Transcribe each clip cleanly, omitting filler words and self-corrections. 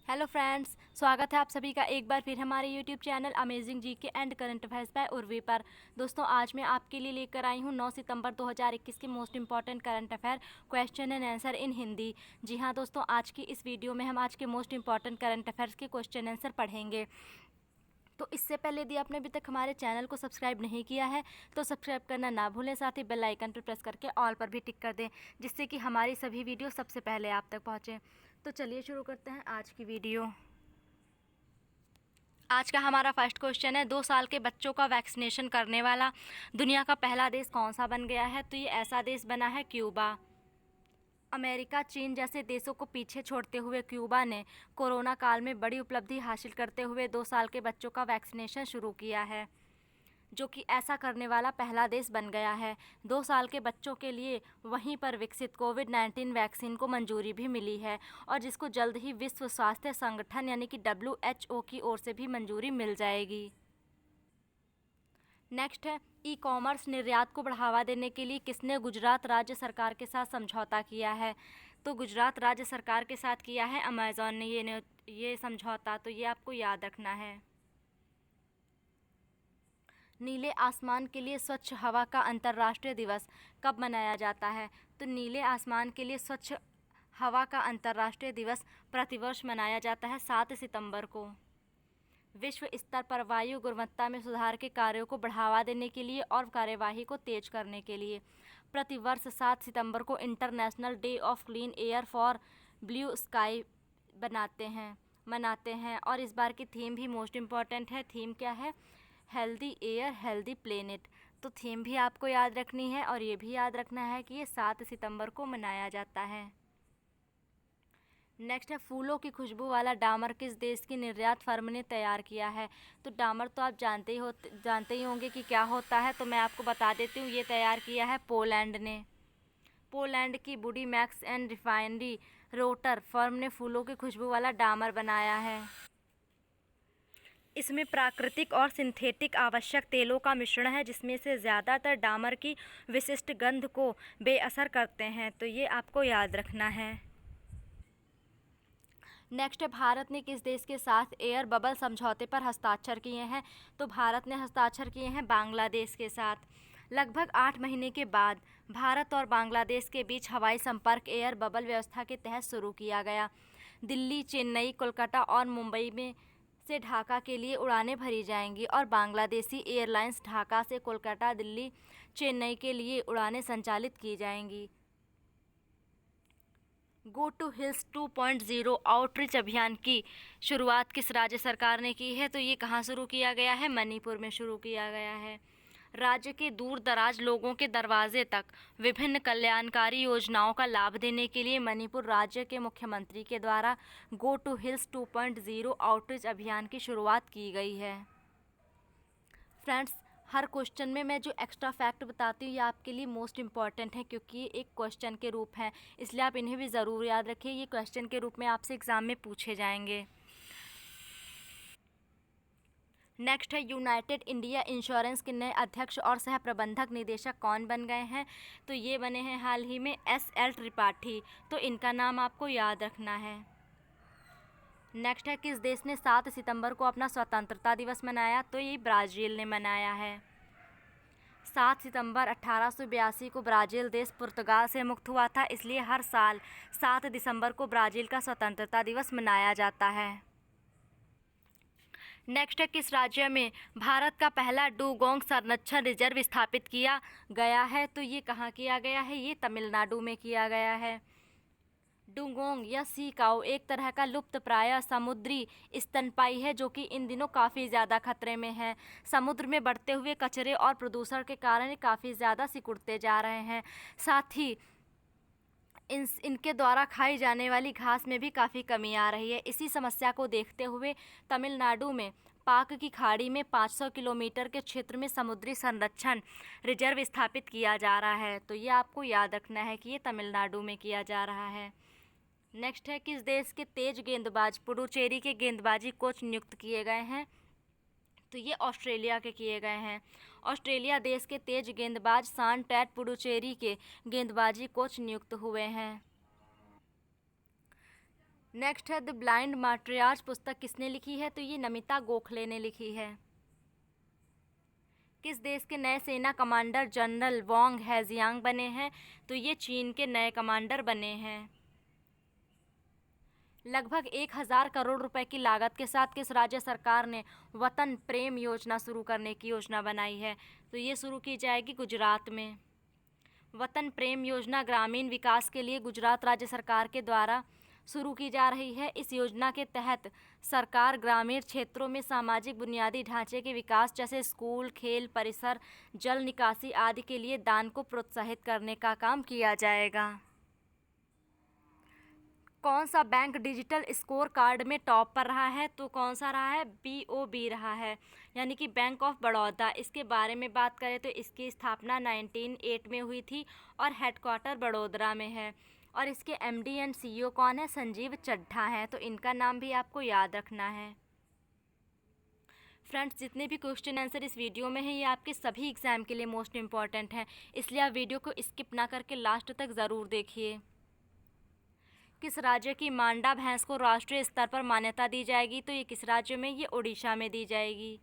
Hello friends, स्वागत है आप सभी का एक बार फिर हमारे YouTube channel amazing GK and current affairs by Urvi पर। दोस्तों, आज मैं आपके लिए लेकर आई हूँ 9 सितंबर 2021 के most important current affair question and answer in Hindi. जी हाँ दोस्तों, आज की इस वीडियो में हम आज के मोस्ट इंपॉर्टेंट करंट अफेयर्स के क्वेश्चन आंसर पढ़ेंगे। तो इससे पहले यदि आपने अभी तक हमारे चैनल को सब्सक्राइब नहीं किया है तो सब्सक्राइब करना ना भूलें, साथ ही बेल आइकन पर प्रेस करके ऑल पर भी टिक कर दें, जिससे कि हमारी सभी वीडियो सबसे पहले आप तक पहुँचें। तो चलिए शुरू करते हैं आज की वीडियो। आज का हमारा फर्स्ट क्वेश्चन है, 2 साल के बच्चों का वैक्सीनेशन करने वाला दुनिया का पहला देश कौन सा बन गया है? तो ये ऐसा देश बना है क्यूबा। अमेरिका, चीन जैसे देशों को पीछे छोड़ते हुए क्यूबा ने कोरोना काल में बड़ी उपलब्धि हासिल करते हुए 2 साल के बच्चों का वैक्सीनेशन शुरू किया है, जो कि ऐसा करने वाला पहला देश बन गया है। 2 साल के बच्चों के लिए वहीं पर विकसित कोविड-19 वैक्सीन को मंजूरी भी मिली है और जिसको जल्द ही विश्व स्वास्थ्य संगठन यानी कि WHO की ओर से भी मंजूरी मिल जाएगी। नेक्स्ट है, ई कॉमर्स निर्यात को बढ़ावा देने के लिए किसने गुजरात राज्य सरकार के साथ समझौता किया है? तो गुजरात राज्य सरकार के साथ किया है अमेज़ॉन ने ये समझौता, तो ये आपको याद रखना है। नीले आसमान के लिए स्वच्छ हवा का अंतर्राष्ट्रीय दिवस कब मनाया जाता है? तो नीले आसमान के लिए स्वच्छ हवा का अंतर्राष्ट्रीय दिवस प्रतिवर्ष मनाया जाता है 7 सितंबर को। विश्व स्तर पर वायु गुणवत्ता में सुधार के कार्यों को बढ़ावा देने के लिए और कार्यवाही को तेज करने के लिए प्रतिवर्ष 7 सितंबर को international day of clean air for blue sky मनाते हैं। और इस बार की थीम भी मोस्ट इम्पॉर्टेंट है। थीम क्या है? Healthy air healthy planet. तो थीम भी आपको याद रखनी है और ये भी याद रखना है कि ये 7 सितंबर को मनाया जाता है। नेक्स्ट है, फूलों की खुशबू वाला डामर किस देश की निर्यात फर्म ने तैयार किया है? तो डामर तो आप जानते ही होंगे कि क्या होता है, तो मैं आपको बता देती हूँ। ये तैयार किया है पोलैंड ने। पोलैंड की बुडी max and refinery rotor firm ने फूलों की खुशबू वाला डामर बनाया है। इसमें प्राकृतिक और सिंथेटिक आवश्यक तेलों का मिश्रण है, जिसमें से ज़्यादातर डामर की विशिष्ट गंध को बेअसर करते हैं, तो ये आपको याद रखना है। नेक्स्ट है, भारत ने किस देश के साथ एयर बबल समझौते पर हस्ताक्षर किए हैं? तो भारत ने हस्ताक्षर किए हैं बांग्लादेश के साथ। लगभग 8 महीने के बाद भारत और बांग्लादेश के बीच हवाई संपर्क एयर बबल व्यवस्था के तहत शुरू किया गया। दिल्ली, चेन्नई, कोलकाता और मुंबई में से ढाका के लिए उड़ानें भरी जाएंगी और बांग्लादेशी एयरलाइंस ढाका से कोलकाता, दिल्ली, चेन्नई के लिए उड़ानें संचालित की जाएंगी। गो टू हिल्स 2.0 आउटरीच अभियान की शुरुआत किस राज्य सरकार ने की है? तो ये कहाँ शुरू किया गया है? मणिपुर में शुरू किया गया है। राज्य के दूर दराज लोगों के दरवाजे तक विभिन्न कल्याणकारी योजनाओं का लाभ देने के लिए मणिपुर राज्य के मुख्यमंत्री के द्वारा गो टू हिल्स 2.0 आउटरीच अभियान की शुरुआत की गई है। फ्रेंड्स, हर क्वेश्चन में मैं जो एक्स्ट्रा फैक्ट बताती हूँ ये आपके लिए मोस्ट इम्पॉर्टेंट है, क्योंकि ये एक क्वेश्चन के रूप हैं, इसलिए आप इन्हें भी ज़रूर याद रखिए। ये क्वेश्चन के रूप में आपसे एग्ज़ाम में पूछे जाएंगे। नेक्स्ट है, यूनाइटेड इंडिया इंश्योरेंस के नए अध्यक्ष और सह प्रबंधक निदेशक कौन बन गए हैं? तो ये बने हैं हाल ही में SL त्रिपाठी, तो इनका नाम आपको याद रखना है। नेक्स्ट है, किस देश ने 7 सितंबर को अपना स्वतंत्रता दिवस मनाया? तो ये ब्राज़ील ने मनाया है। 7 सितंबर 1882 को ब्राज़ील देश पुर्तगाल से मुक्त हुआ था, इसलिए हर साल 7 दिसंबर को ब्राज़ील का स्वतंत्रता दिवस मनाया जाता है। नेक्स्ट है, किस राज्य में भारत का पहला डुगोंग संरक्षण रिजर्व स्थापित किया गया है? तो ये कहाँ किया गया है? ये तमिलनाडु में किया गया है। डुगोंग या सी काऊ एक तरह का लुप्त प्राय समुद्री स्तनपायी है, जो कि इन दिनों काफ़ी ज़्यादा खतरे में है। समुद्र में बढ़ते हुए कचरे और प्रदूषण के कारण ये काफ़ी ज़्यादा सिकुड़ते जा रहे हैं। साथ ही इनके द्वारा खाई जाने वाली घास में भी काफ़ी कमी आ रही है। इसी समस्या को देखते हुए तमिलनाडु में पाक की खाड़ी में 500 किलोमीटर के क्षेत्र में समुद्री संरक्षण रिजर्व स्थापित किया जा रहा है, तो ये आपको याद रखना है कि ये तमिलनाडु में किया जा रहा है। नेक्स्ट है, किस देश के तेज गेंदबाज पुडुचेरी के गेंदबाजी कोच नियुक्त किए गए हैं? तो ये ऑस्ट्रेलिया के किए गए हैं। ऑस्ट्रेलिया देश के तेज गेंदबाज सान टैट पुडुचेरी के गेंदबाजी कोच नियुक्त हुए हैं। नेक्स्ट है द ब्लाइंड मैट्रियार्च पुस्तक किसने लिखी है? तो ये नमिता गोखले ने लिखी है। किस देश के नए सेना कमांडर जनरल वांग हेजियांग बने हैं? तो ये चीन के नए कमांडर बने हैं। लगभग 1,000 करोड़ रुपए की लागत के साथ किस राज्य सरकार ने वतन प्रेम योजना शुरू करने की योजना बनाई है? तो ये शुरू की जाएगी गुजरात में। वतन प्रेम योजना ग्रामीण विकास के लिए गुजरात राज्य सरकार के द्वारा शुरू की जा रही है। इस योजना के तहत सरकार ग्रामीण क्षेत्रों में सामाजिक बुनियादी ढांचे के विकास जैसे स्कूल, खेल परिसर, जल निकासी आदि के लिए दान को प्रोत्साहित करने का काम किया जाएगा। कौन सा बैंक डिजिटल स्कोर कार्ड में टॉप पर रहा है? तो कौन सा रहा है? BOB रहा है, यानी कि बैंक ऑफ बड़ौदा। इसके बारे में बात करें तो इसकी स्थापना 1908 में हुई थी और हेडक्वार्टर बड़ोदरा में है। और इसके MD एंड CEO कौन है? संजीव चड्ढा हैं। तो इनका नाम भी आपको याद रखना है। फ्रेंड्स, जितने भी क्वेश्चन आंसर इस वीडियो में हैं ये आपके सभी एग्ज़ाम के लिए मोस्ट इम्पॉर्टेंट हैं, इसलिए आप वीडियो को स्किप ना करके लास्ट तक ज़रूर देखिए। किस राज्य की मांडा भैंस को राष्ट्रीय स्तर पर मान्यता दी जाएगी? तो ये किस राज्य में? ये ओडिशा में दी जाएगी।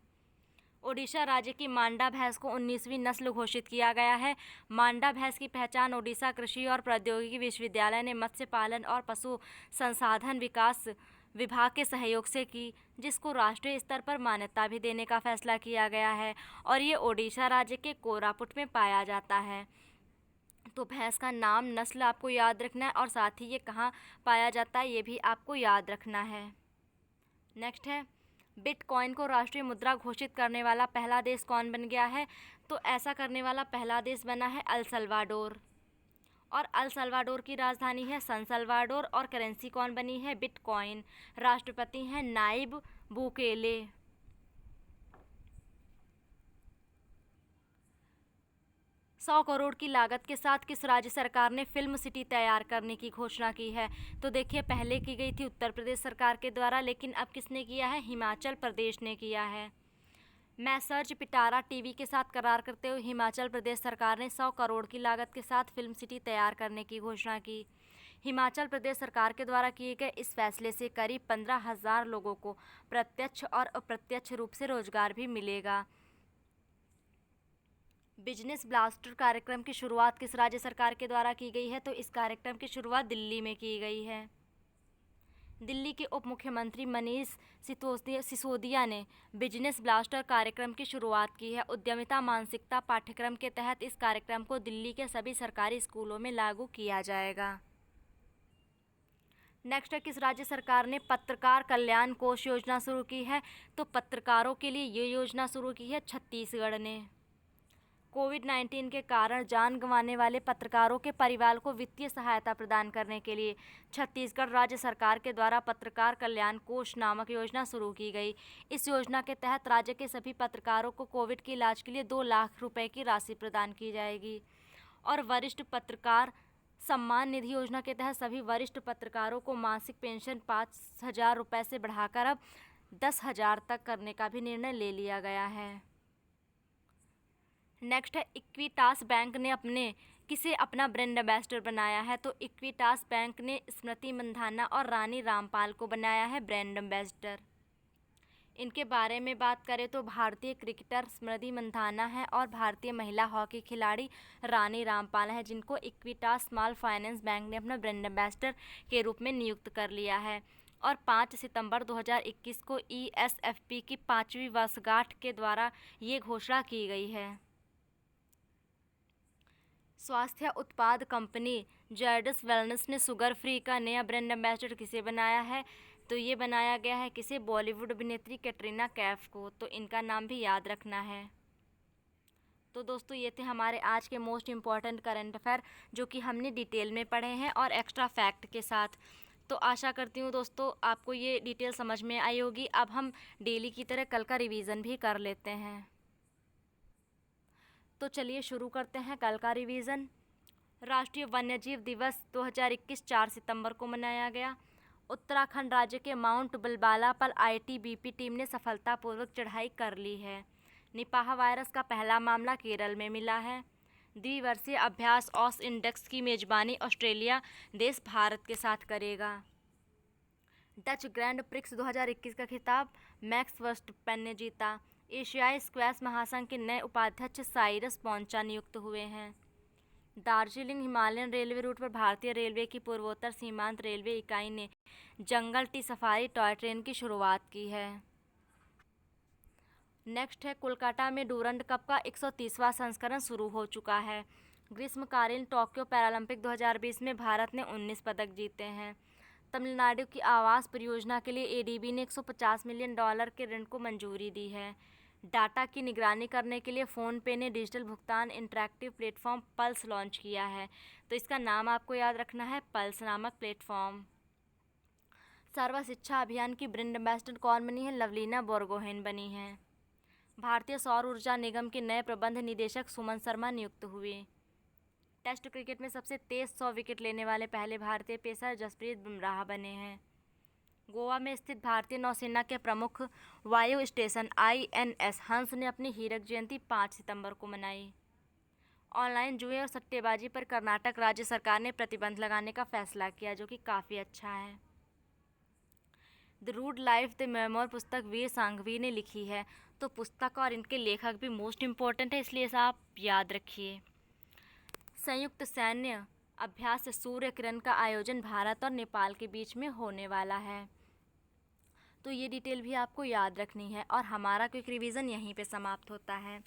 ओडिशा राज्य की मांडा भैंस को 19वीं नस्ल घोषित किया गया है। मांडा भैंस की पहचान ओडिशा कृषि और प्रौद्योगिकी विश्वविद्यालय ने मत्स्य पालन और पशु संसाधन विकास विभाग के सहयोग से की, जिसको राष्ट्रीय स्तर पर मान्यता भी देने का फैसला किया गया है और ये ओडिशा राज्य के कोरापुट में पाया जाता है। तो भैंस का नाम, नस्ल आपको याद रखना है और साथ ही ये कहाँ पाया जाता है ये भी आपको याद रखना है। नेक्स्ट है बिटकॉइन को राष्ट्रीय मुद्रा घोषित करने वाला पहला देश कौन बन गया है? तो ऐसा करने वाला पहला देश बना है अल सल्वाडोर, और अल सल्वाडोर की राजधानी है सन सल्वाडोर। और करेंसी कौन बनी है? बिटकॉइन। राष्ट्रपति हैं नायब बुकेले। 100 करोड़ की लागत के साथ किस राज्य सरकार ने फिल्म सिटी तैयार करने की घोषणा की है? तो देखिए, पहले की गई थी उत्तर प्रदेश सरकार के द्वारा, लेकिन अब किसने किया है? हिमाचल प्रदेश ने किया है। मैसर्ज पिटारा टीवी के साथ करार करते हुए हिमाचल प्रदेश सरकार ने 100 करोड़ की लागत के साथ फिल्म सिटी तैयार करने की घोषणा की। हिमाचल प्रदेश सरकार के द्वारा किए गए इस फैसले से करीब 15,000 लोगों को प्रत्यक्ष और अप्रत्यक्ष रूप से रोजगार भी मिलेगा। बिजनेस ब्लास्टर कार्यक्रम की शुरुआत किस राज्य सरकार के द्वारा की गई है? तो इस कार्यक्रम की शुरुआत दिल्ली में की गई है। दिल्ली के उप मुख्यमंत्री मनीष सिसोदिया ने बिजनेस ब्लास्टर कार्यक्रम की शुरुआत की है। उद्यमिता मानसिकता पाठ्यक्रम के तहत इस कार्यक्रम को दिल्ली के सभी सरकारी स्कूलों में लागू किया जाएगा। नेक्स्ट है किस राज्य सरकार ने पत्रकार कल्याण कोष योजना शुरू की है? तो पत्रकारों के लिए ये योजना शुरू की है छत्तीसगढ़ ने। कोविड-19 के कारण जान गंवाने वाले पत्रकारों के परिवार को वित्तीय सहायता प्रदान करने के लिए छत्तीसगढ़ राज्य सरकार के द्वारा पत्रकार कल्याण कोष नामक योजना शुरू की गई। इस योजना के तहत राज्य के सभी पत्रकारों को कोविड के इलाज के लिए 2 लाख रुपए की राशि प्रदान की जाएगी। और वरिष्ठ पत्रकार सम्मान निधि योजना के तहत सभी वरिष्ठ पत्रकारों को मासिक पेंशन 5,000 रुपये से बढ़ाकर अब 10,000 तक करने का भी निर्णय ले लिया गया है। नेक्स्ट है इक्विटास बैंक ने किसे अपना ब्रांड एम्बेसडर बनाया है? तो इक्विटास बैंक ने स्मृति मंधाना और रानी रामपाल को बनाया है ब्रांड एम्बेसडर। इनके बारे में बात करें तो भारतीय क्रिकेटर स्मृति मंधाना है और भारतीय महिला हॉकी खिलाड़ी रानी रामपाल है, जिनको इक्विटास स्मॉल फाइनेंस बैंक ने अपना ब्रांड एम्बेसडर के रूप में नियुक्त कर लिया है। और 5 सितंबर 2021 को ESFP की 5वीं वर्षगांठ के द्वारा ये घोषणा की गई है। स्वास्थ्य उत्पाद कंपनी जायडस वेलनेस ने शुगर फ्री का नया ब्रांड एम्बेसडर किसे बनाया है? तो ये बनाया गया है किसे? बॉलीवुड अभिनेत्री कैटरीना कैफ को। तो इनका नाम भी याद रखना है। तो दोस्तों, ये थे हमारे आज के मोस्ट इम्पॉर्टेंट करंट अफेयर जो कि हमने डिटेल में पढ़े हैं और एक्स्ट्रा फैक्ट के साथ। तो आशा करती हूँ दोस्तों आपको ये डिटेल समझ में आई होगी। अब हम डेली की तरह कल का रिवीजन भी कर लेते हैं। तो चलिए शुरू करते हैं कल का रिवीजन। राष्ट्रीय वन्यजीव दिवस 2021 4 सितंबर को मनाया गया। उत्तराखंड राज्य के माउंट बलबाला पर ITBP टीम ने सफलतापूर्वक चढ़ाई कर ली है। निपाह वायरस का पहला मामला केरल में मिला है। द्विवर्षीय अभ्यास ऑस इंडेक्स की मेजबानी ऑस्ट्रेलिया देश भारत के साथ करेगा। डच ग्रैंड प्रिक्स 2021 का खिताब मैक्स वर्स्टपेन ने जीता। एशियाई स्क्वैश महासंघ के नए उपाध्यक्ष साइरस पोंचा नियुक्त हुए हैं। दार्जिलिंग हिमालयन रेलवे रूट पर भारतीय रेलवे की पूर्वोत्तर सीमांत रेलवे इकाई ने जंगल टी सफारी टॉय ट्रेन की शुरुआत की है। नेक्स्ट है, कोलकाता में डूरंड कप का 130वां संस्करण शुरू हो चुका है। ग्रीष्मकालीन टोक्यो पैरालंपिक 2020 में भारत ने 19 पदक जीते हैं। तमिलनाडु की आवास परियोजना के लिए एडीबी ने $150 मिलियन के ऋण को मंजूरी दी है। डाटा की निगरानी करने के लिए फ़ोनपे ने डिजिटल भुगतान इंटरैक्टिव प्लेटफॉर्म पल्स लॉन्च किया है। तो इसका नाम आपको याद रखना है, पल्स नामक प्लेटफॉर्म। सर्व शिक्षा अभियान की ब्रांड एम्बेसडर कौन बनी है? लवलीना बोरगोहेन बनी हैं। भारतीय सौर ऊर्जा निगम के नए प्रबंध निदेशक सुमन शर्मा नियुक्त हुए। टेस्ट क्रिकेट में सबसे तेज 100 विकेट लेने वाले पहले भारतीय पेसर जसप्रीत बुमराह बने हैं। गोवा में स्थित भारतीय नौसेना के प्रमुख वायु स्टेशन INS हंस ने अपनी हीरक जयंती 5 सितंबर को मनाई। ऑनलाइन जुए और सट्टेबाजी पर कर्नाटक राज्य सरकार ने प्रतिबंध लगाने का फैसला किया, जो कि काफ़ी अच्छा है। The rude life the memoir पुस्तक वीर सांघवी ने लिखी है। तो पुस्तक और इनके लेखक भी मोस्ट इम्पोर्टेंट है, इसलिए इसे आप याद रखिए। संयुक्त सैन्य अभ्यास सूर्य किरण का आयोजन भारत और नेपाल के बीच में होने वाला है। तो ये डिटेल भी आपको याद रखनी है और हमारा क्विक रिवीजन यहीं पे समाप्त होता है।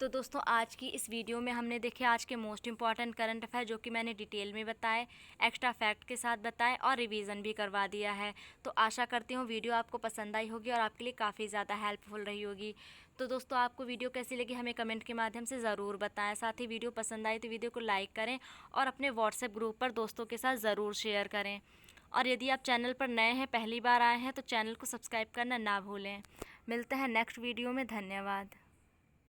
तो दोस्तों, आज की इस वीडियो में हमने देखे आज के मोस्ट इम्पॉर्टेंट करंट अफेयर, जो कि मैंने डिटेल में बताए, एक्स्ट्रा फैक्ट के साथ बताए और रिवीजन भी करवा दिया है। तो आशा करती हूँ वीडियो आपको पसंद आई होगी और आपके लिए काफ़ी ज़्यादा हेल्पफुल रही होगी। तो दोस्तों, आपको वीडियो कैसी लगी हमें कमेंट के माध्यम से ज़रूर बताएं। साथ ही वीडियो पसंद आई तो वीडियो को लाइक करें और अपने व्हाट्सएप ग्रुप पर दोस्तों के साथ ज़रूर शेयर करें। और यदि आप चैनल पर नए हैं, पहली बार आए हैं, तो चैनल को सब्सक्राइब करना ना भूलें। मिलते हैं नेक्स्ट वीडियो में। धन्यवाद।